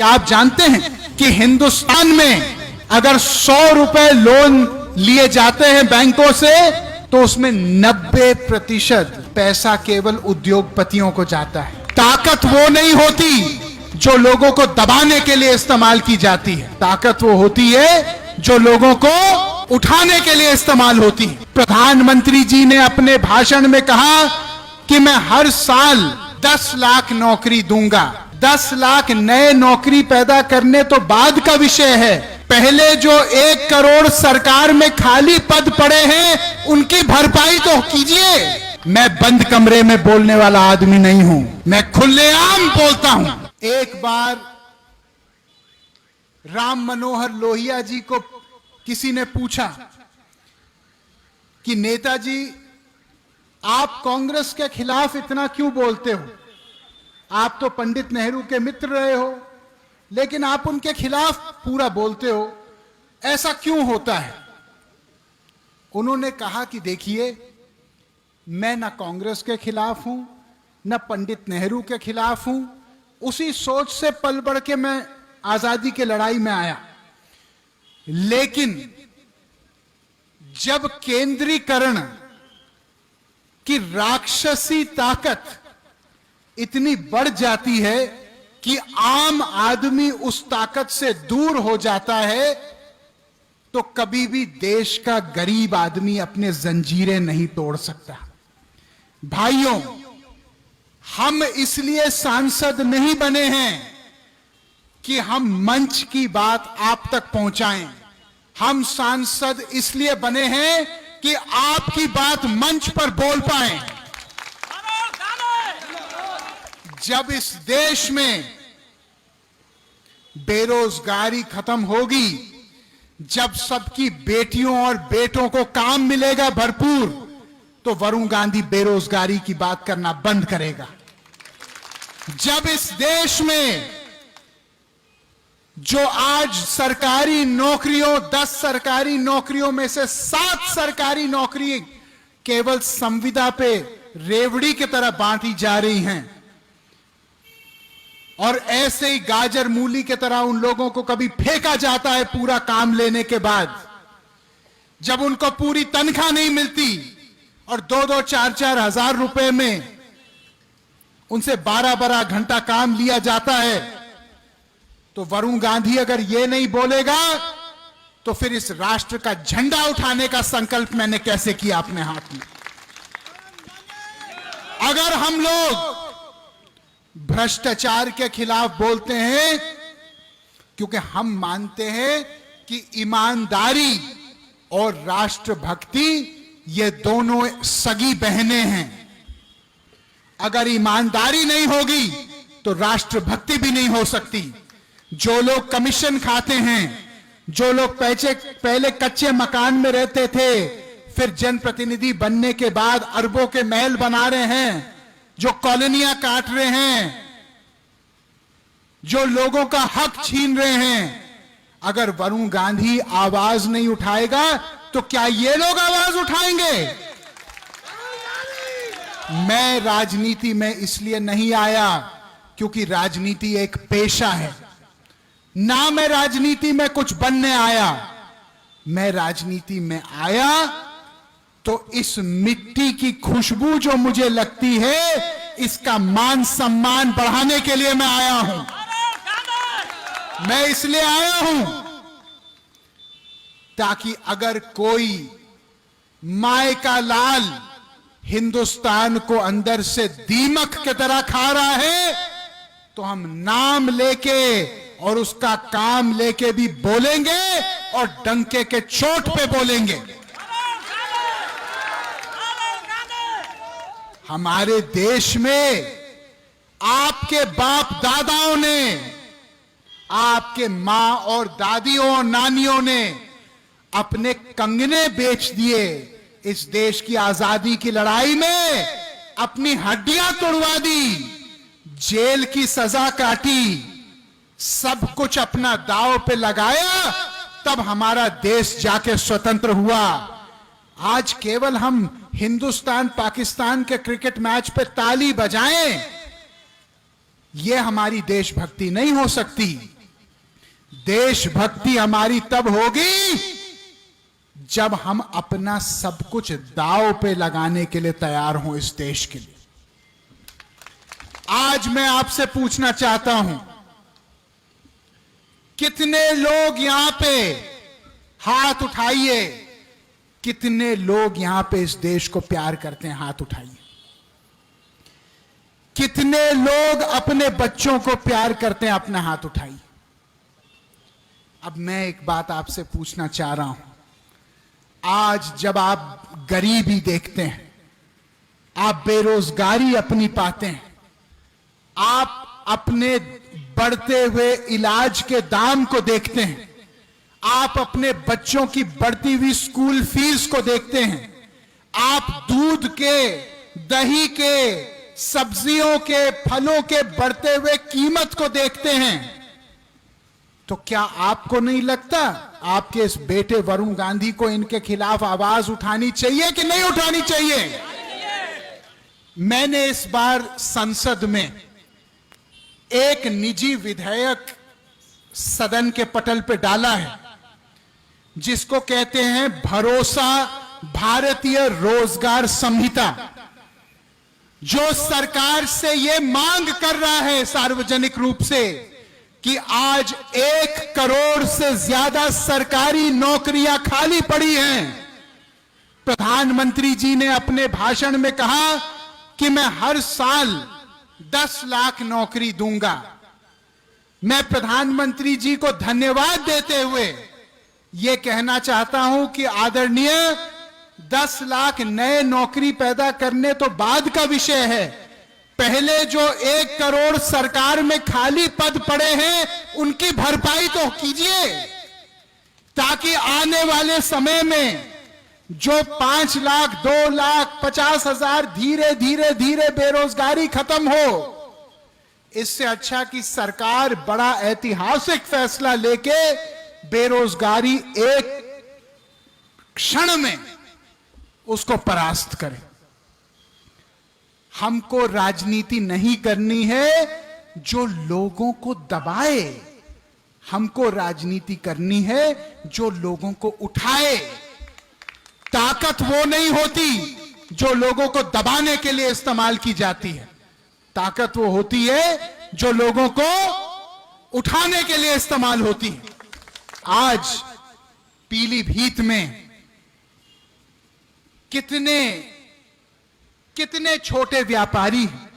आप जानते हैं कि हिंदुस्तान में अगर 100 रुपए लोन लिए जाते हैं बैंकों से तो उसमें 90% पैसा केवल उद्योगपतियों को जाता है। ताकत वो नहीं होती जो लोगों को दबाने के लिए इस्तेमाल की जाती है, ताकत वो होती है जो लोगों को उठाने के लिए इस्तेमाल होती है। प्रधानमंत्री जी ने अपने भाषण में कहा कि मैं हर साल 10 लाख नौकरी दूंगा। 10 लाख नए नौकरी पैदा करने तो बाद का विषय है, पहले जो 1 करोड़ सरकार में खाली पद पड़े हैं उनकी भरपाई तो कीजिए। मैं बंद कमरे में बोलने वाला आदमी नहीं हूं, मैं खुलेआम बोलता हूं। एक बार राम मनोहर लोहिया जी को किसी ने पूछा कि नेताजी आप कांग्रेस के खिलाफ इतना क्यों बोलते हो, आप तो पंडित नेहरू के मित्र रहे हो लेकिन आप उनके खिलाफ पूरा बोलते हो, ऐसा क्यों होता है। उन्होंने कहा कि देखिए, मैं ना कांग्रेस के खिलाफ हूं ना पंडित नेहरू के खिलाफ हूं, उसी सोच से पल बढ़ के मैं आजादी की लड़ाई में आया। लेकिन जब केंद्रीकरण की राक्षसी ताकत इतनी बढ़ जाती है कि आम आदमी उस ताकत से दूर हो जाता है तो कभी भी देश का गरीब आदमी अपने जंजीरें नहीं तोड़ सकता। भाइयों, हम इसलिए सांसद नहीं बने हैं कि हम मंच की बात आप तक पहुंचाएं, हम सांसद इसलिए बने हैं कि आपकी बात मंच पर बोल पाएं। जब इस देश में बेरोजगारी खत्म होगी, जब सबकी बेटियों और बेटों को काम मिलेगा भरपूर, तो वरुण गांधी बेरोजगारी की बात करना बंद करेगा। जब इस देश में जो आज सरकारी नौकरियों 10 सरकारी नौकरियों में से 7 सरकारी नौकरी केवल संविदा पे रेवड़ी की तरह बांटी जा रही हैं और ऐसे ही गाजर मूली की तरह उन लोगों को कभी फेंका जाता है पूरा काम लेने के बाद, जब उनको पूरी तनख्वाह नहीं मिलती और 2-2, 4-4 हजार रुपए में उनसे 12-12 घंटा काम लिया जाता है, तो वरुण गांधी अगर ये नहीं बोलेगा तो फिर इस राष्ट्र का झंडा उठाने का संकल्प मैंने कैसे किया अपने हाथ में। अगर हम लोग भ्रष्टाचार के खिलाफ बोलते हैं क्योंकि हम मानते हैं कि ईमानदारी और राष्ट्रभक्ति ये दोनों सगी बहनें हैं। अगर ईमानदारी नहीं होगी तो राष्ट्रभक्ति भी नहीं हो सकती। जो लोग कमीशन खाते हैं, जो लोग पहले कच्चे मकान में रहते थे फिर जनप्रतिनिधि बनने के बाद अरबों के महल बना रहे हैं, जो कॉलोनियां काट रहे हैं, जो लोगों का हक छीन रहे हैं, अगर वरुण गांधी आवाज नहीं उठाएगा तो क्या ये लोग आवाज उठाएंगे। मैं राजनीति में इसलिए नहीं आया क्योंकि राजनीति एक पेशा है, ना मैं राजनीति में कुछ बनने आया। मैं राजनीति में आया तो इस मिट्टी की खुशबू जो मुझे लगती है इसका मान सम्मान बढ़ाने के लिए मैं आया हूं। मैं इसलिए आया हूं ताकि अगर कोई माय का लाल हिंदुस्तान को अंदर से दीमक की तरह खा रहा है तो हम नाम लेके और उसका काम लेके भी बोलेंगे और डंके के चोट पे बोलेंगे। हमारे देश में आपके बाप दादाओं ने, आपके मां और दादियों और नानियों ने अपने कंगने बेच दिए, इस देश की आजादी की लड़ाई में अपनी हड्डियां तोड़वा दी, जेल की सजा काटी, सब कुछ अपना दांव पे लगाया, तब हमारा देश जाके स्वतंत्र हुआ। आज केवल हम हिंदुस्तान पाकिस्तान के क्रिकेट मैच पे ताली बजाएं, यह हमारी देशभक्ति नहीं हो सकती। देशभक्ति हमारी तब होगी जब हम अपना सब कुछ दांव पे लगाने के लिए तैयार हों इस देश के लिए। आज मैं आपसे पूछना चाहता हूं, कितने लोग यहां पे, हाथ उठाइए, कितने लोग यहां पे इस देश को प्यार करते हैं? हाथ उठाइए। कितने लोग अपने बच्चों को प्यार करते हैं? अपना हाथ उठाइए। अब मैं एक बात आपसे पूछना चाह रहा हूं, आज जब आप गरीबी देखते हैं, आप बेरोजगारी अपनी पाते हैं, आप अपने बढ़ते हुए इलाज के दाम को देखते हैं, आप अपने बच्चों की बढ़ती हुई स्कूल फीस को देखते हैं, आप दूध के, दही के, सब्जियों के, फलों के बढ़ते हुए कीमत को देखते हैं, तो क्या आपको नहीं लगता आपके इस बेटे वरुण गांधी को इनके खिलाफ आवाज उठानी चाहिए कि नहीं उठानी चाहिए? मैंने इस बार संसद में एक निजी विधेयक सदन के पटल पे डाला है, जिसको कहते हैं भरोसा भारतीय रोजगार संहिता, जो सरकार से यह मांग कर रहा है सार्वजनिक रूप से कि आज 1 करोड़ से ज्यादा सरकारी नौकरियां खाली पड़ी हैं। प्रधानमंत्री जी ने अपने भाषण में कहा कि मैं हर साल 10 लाख नौकरी दूंगा। मैं प्रधानमंत्री जी को धन्यवाद देते हुए यह कहना चाहता हूं कि आदरणीय, 10 लाख नए नौकरी पैदा करने तो बाद का विषय है, पहले जो 1 करोड़ सरकार में खाली पद पड़े हैं उनकी भरपाई तो कीजिए, ताकि आने वाले समय में जो 5 लाख, 2 लाख, 50,000 धीरे धीरे धीरे बेरोजगारी खत्म हो। इससे अच्छा कि सरकार बड़ा ऐतिहासिक फैसला लेके बेरोजगारी एक क्षण में उसको परास्त करे। हमको राजनीति नहीं करनी है जो लोगों को दबाए, हमको राजनीति करनी है जो लोगों को उठाए। ताकत वो नहीं होती जो लोगों को दबाने के लिए इस्तेमाल की जाती है, ताकत वो होती है जो लोगों को उठाने के लिए इस्तेमाल होती है। आज पीलीभीत में कितने छोटे व्यापारी हैं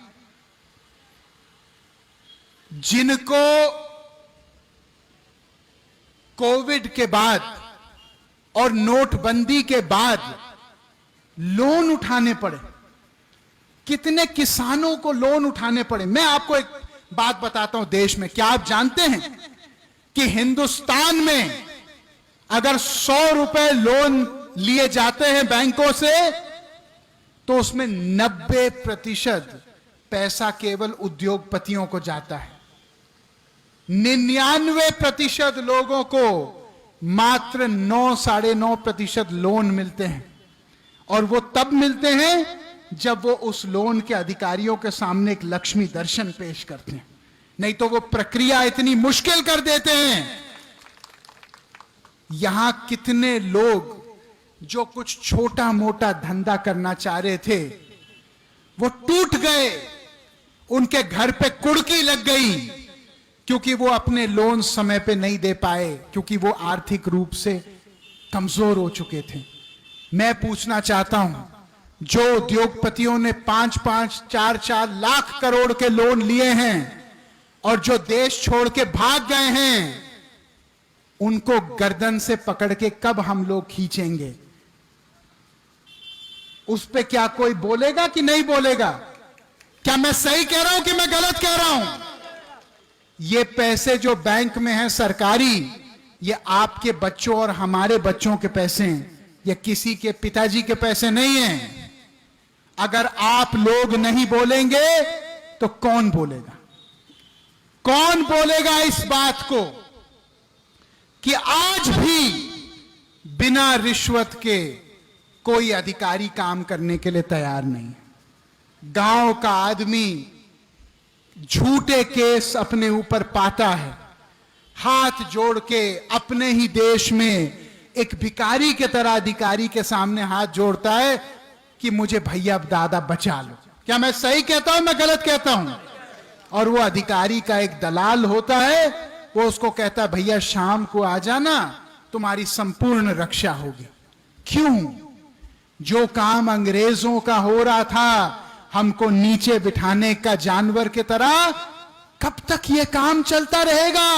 जिनको कोविड के बाद और नोटबंदी के बाद लोन उठाने पड़े। कितने किसानों को लोन उठाने पड़े। मैं आपको एक बात बताता हूं देश में, क्या आप जानते हैं कि हिंदुस्तान में अगर 100 रुपए लोन लिए जाते हैं बैंकों से तो उसमें 90% पैसा केवल उद्योगपतियों को जाता है। 99% लोगों को मात्र 9-9.5% लोन मिलते हैं, और वो तब मिलते हैं जब वो उस लोन के अधिकारियों के सामने एक लक्ष्मी दर्शन पेश करते हैं, नहीं तो वो प्रक्रिया इतनी मुश्किल कर देते हैं। यहां कितने लोग जो कुछ छोटा मोटा धंधा करना चाह रहे थे वो टूट गए, उनके घर पे कुड़की लग गई क्योंकि वो अपने लोन समय पे नहीं दे पाए, क्योंकि वो आर्थिक रूप से कमजोर हो चुके थे। मैं पूछना चाहता हूं, जो उद्योगपतियों ने 5-5, 4-4 लाख करोड़ के लोन लिए हैं और जो देश छोड़ के भाग गए हैं, उनको गर्दन से पकड़ के कब हम लोग खींचेंगे? उस पे क्या कोई बोलेगा कि नहीं बोलेगा? क्या मैं सही कह रहा हूं कि मैं गलत कह रहा हूं? ये पैसे जो बैंक में हैं सरकारी, ये आपके बच्चों और हमारे बच्चों के पैसे हैं, ये किसी के पिताजी के पैसे नहीं हैं। अगर आप लोग नहीं बोलेंगे तो कौन बोलेगा? कौन बोलेगा इस बात को कि आज भी बिना रिश्वत के कोई अधिकारी काम करने के लिए तैयार नहीं? गांव का आदमी झूठे केस अपने ऊपर पाता है, हाथ जोड़ के अपने ही देश में एक भिखारी के तरह अधिकारी के सामने हाथ जोड़ता है कि मुझे भैया दादा बचा लो। क्या मैं सही कहता हूं, मैं गलत कहता हूं? और वो अधिकारी का एक दलाल होता है, वो उसको कहता है भैया शाम को आ जाना, तुम्हारी संपूर्ण रक्षा होगी। क्यों? जो काम अंग्रेजों का हो रहा था हमको नीचे बिठाने का जानवर की तरह, कब तक यह काम चलता रहेगा?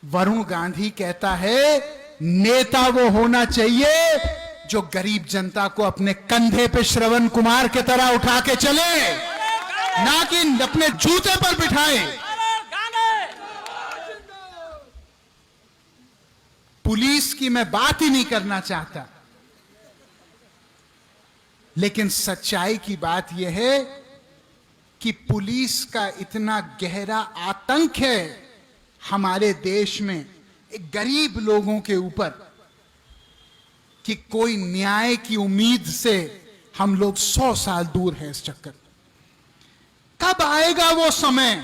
वरुण गांधी कहता है नेता वो होना चाहिए जो गरीब जनता को अपने कंधे पे श्रवण कुमार की तरह उठा के चले, ना कि अपने जूते पर बिठाए। पुलिस की मैं बात ही नहीं करना चाहता, लेकिन सच्चाई की बात यह है कि पुलिस का इतना गहरा आतंक है हमारे देश में एक गरीब लोगों के ऊपर कि कोई न्याय की उम्मीद से हम लोग 100 साल दूर हैं इस चक्कर। कब आएगा वो समय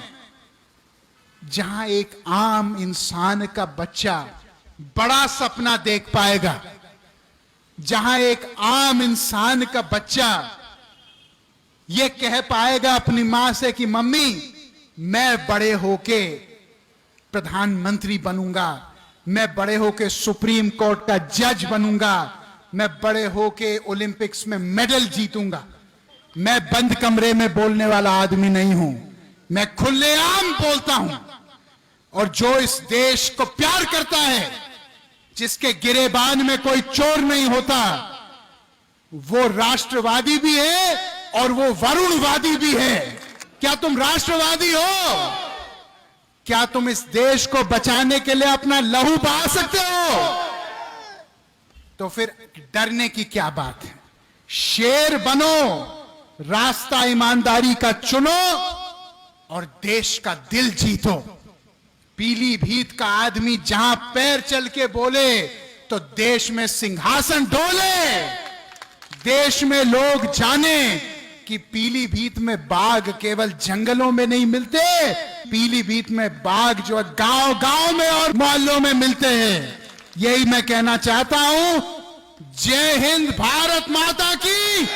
जहां एक आम इंसान का बच्चा बड़ा सपना देख पाएगा, जहां एक आम इंसान का बच्चा यह कह पाएगा अपनी मां से कि मम्मी मैं बड़े होके प्रधानमंत्री बनूंगा, मैं बड़े होके सुप्रीम कोर्ट का जज बनूंगा, मैं बड़े होके ओलंपिक्स में मेडल जीतूंगा। मैं बंद कमरे में बोलने वाला आदमी नहीं हूं, मैं खुलेआम बोलता हूं। और जो इस देश को प्यार करता है, जिसके गिरेबान में कोई चोर नहीं होता, वो राष्ट्रवादी भी है और वो वरुणवादी भी है। क्या तुम राष्ट्रवादी हो? क्या तुम इस देश को बचाने के लिए अपना लहू बहा सकते हो? तो फिर डरने की क्या बात है? शेर बनो, रास्ता ईमानदारी का चुनो और देश का दिल जीतो। पीलीभीत का आदमी जहां पैर चल के बोले तो देश में सिंहासन डोले, देश में लोग जाने कि पीलीभीत में बाघ केवल जंगलों में नहीं मिलते, पीलीभीत में बाघ जो गांव गांव में और मोहल्लों में मिलते हैं। यही मैं कहना चाहता हूं। जय हिंद, भारत माता की।